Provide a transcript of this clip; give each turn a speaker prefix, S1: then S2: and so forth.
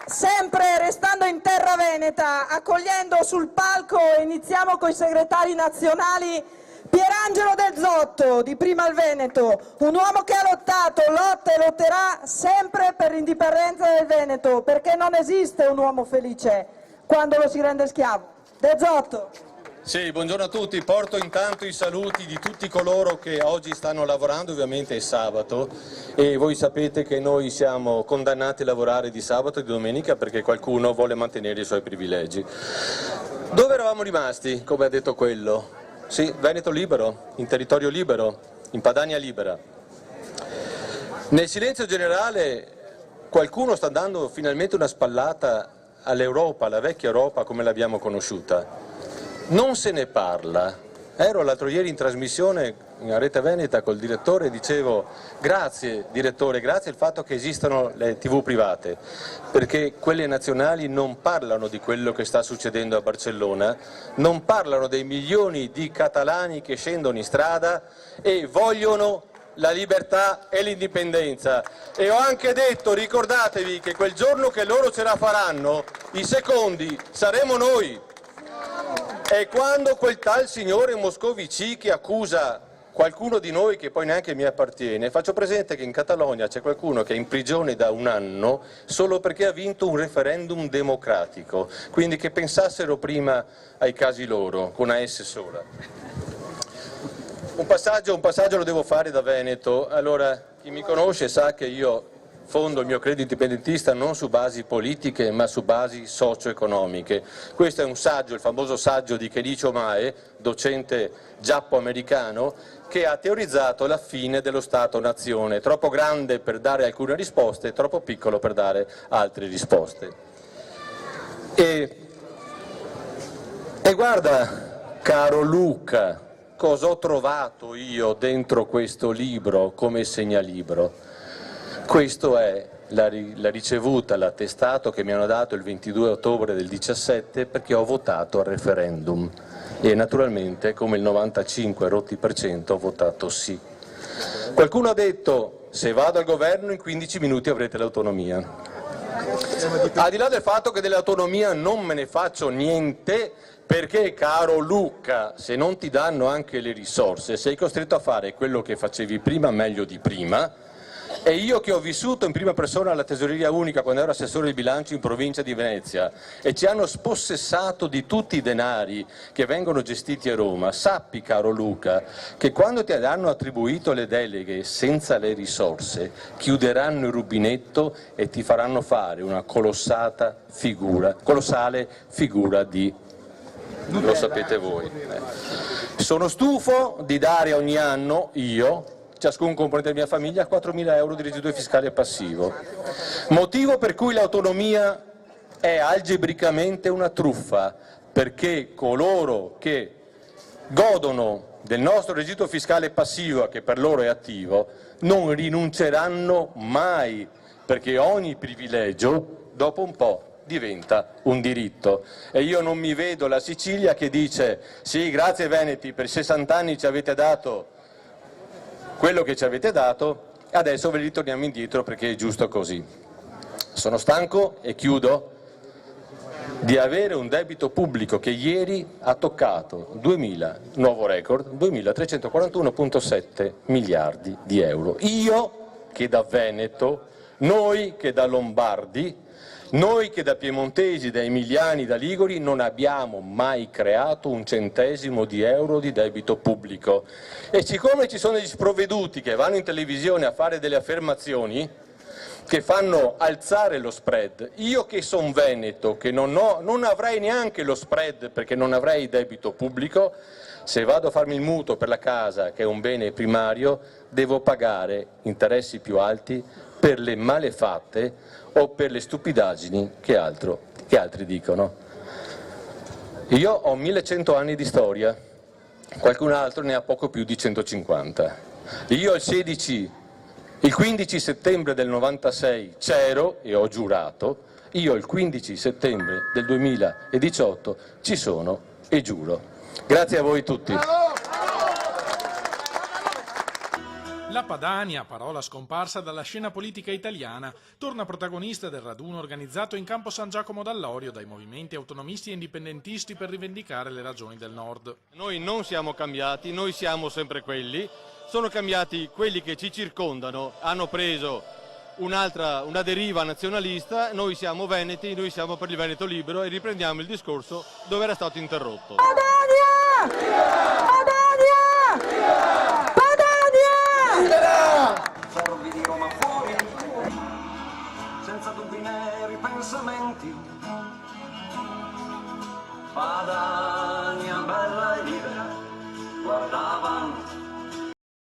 S1: sempre restando in terra veneta, accogliendo sul palco, iniziamo con i segretari nazionali, Pierangelo Del Zotto, di Prima il Veneto, un uomo che ha lottato, lotta e lotterà sempre per l'indipendenza del Veneto, perché non esiste un uomo felice quando lo si rende schiavo. Del Zotto.
S2: Sì, buongiorno a tutti, porto intanto i saluti di tutti coloro che oggi stanno lavorando, ovviamente è sabato e voi sapete che noi siamo condannati a lavorare di sabato e di domenica perché qualcuno vuole mantenere i suoi privilegi. Dove eravamo rimasti, come ha detto quello? Sì, Veneto libero, in territorio libero, in Padania libera. Nel silenzio generale qualcuno sta dando finalmente una spallata all'Europa, alla vecchia Europa come l'abbiamo conosciuta. Non se ne parla. Ero l'altro ieri in trasmissione in Rete Veneta col direttore e dicevo grazie direttore, grazie al fatto che esistano le TV private, perché quelle nazionali non parlano di quello che sta succedendo a Barcellona, non parlano dei milioni di catalani che scendono in strada e vogliono la libertà e l'indipendenza. E ho anche detto, ricordatevi che quel giorno che loro ce la faranno, i secondi saremo noi. E quando quel tal signore Moscovici che accusa qualcuno di noi che poi neanche mi appartiene, faccio presente che in Catalogna c'è qualcuno che è in prigione da 1 anno solo perché ha vinto un referendum democratico, quindi che pensassero prima ai casi loro, con una S sola. Un passaggio lo devo fare da Veneto. Allora, chi mi conosce sa che io fondo il mio credo indipendentista non su basi politiche ma su basi socio-economiche. Questo è un saggio, il famoso saggio di Kenichi Mae, docente giappo-americano, che ha teorizzato la fine dello Stato-nazione, troppo grande per dare alcune risposte, troppo piccolo per dare altre risposte. E guarda, caro Luca, cosa ho trovato io dentro questo libro come segnalibro? Questo è la ricevuta, l'attestato che mi hanno dato il 22 ottobre del 17 perché ho votato al referendum e naturalmente come il 95% ho votato sì. Qualcuno ha detto se vado al governo in 15 minuti avrete l'autonomia. Al di là del fatto che dell'autonomia non me ne faccio niente, perché caro Luca, se non ti danno anche le risorse sei costretto a fare quello che facevi prima meglio di prima. E io che ho vissuto in prima persona alla tesoreria unica quando ero assessore di bilancio in provincia di Venezia e ci hanno spossessato di tutti i denari che vengono gestiti a Roma, sappi caro Luca che quando ti hanno attribuito le deleghe senza le risorse chiuderanno il rubinetto e ti faranno fare una colossale figura di... lo sapete voi. Sono stufo di dare ogni anno io, ciascun componente della mia famiglia, 4.000 euro di residui fiscale passivo. Motivo per cui l'autonomia è algebricamente una truffa, perché coloro che godono del nostro residui fiscale passivo, che per loro è attivo, non rinunceranno mai, perché ogni privilegio dopo un po' diventa un diritto. E io non mi vedo la Sicilia che dice sì, grazie Veneti, per 60 anni ci avete dato quello che ci avete dato, adesso ve li ritorniamo indietro perché è giusto così. Sono stanco e chiudo di avere un debito pubblico che ieri ha toccato nuovo record, 2.341,7 miliardi di euro. Io che da Veneto, noi che da Lombardi, noi che da piemontesi, da emiliani, da liguri non abbiamo mai creato un centesimo di euro di debito pubblico. E siccome ci sono degli sprovveduti che vanno in televisione a fare delle affermazioni che fanno alzare lo spread, io che sono veneto, che non avrei neanche lo spread perché non avrei debito pubblico, se vado a farmi il mutuo per la casa, che è un bene primario, devo pagare interessi più alti per le malefatte o per le stupidaggini che altri dicono. Io ho 1100 anni di storia, qualcun altro ne ha poco più di 150. Io il 15 settembre del 96 c'ero e ho giurato, io il 15 settembre del 2018 ci sono e giuro. Grazie a voi tutti.
S3: La Padania, parola scomparsa dalla scena politica italiana, torna protagonista del raduno organizzato in campo San Giacomo d'Allorio dai movimenti autonomisti e indipendentisti per rivendicare le ragioni del Nord.
S4: Noi non siamo cambiati, noi siamo sempre quelli, sono cambiati quelli che ci circondano, hanno preso una deriva nazionalista, noi siamo veneti, noi siamo per il Veneto libero e riprendiamo il discorso dove era stato interrotto.
S1: Padania! Padania! Padania!
S5: Sorvi di Roma fuori, senza dubbi né ripensamenti. Padania bella e libera, guarda avanti.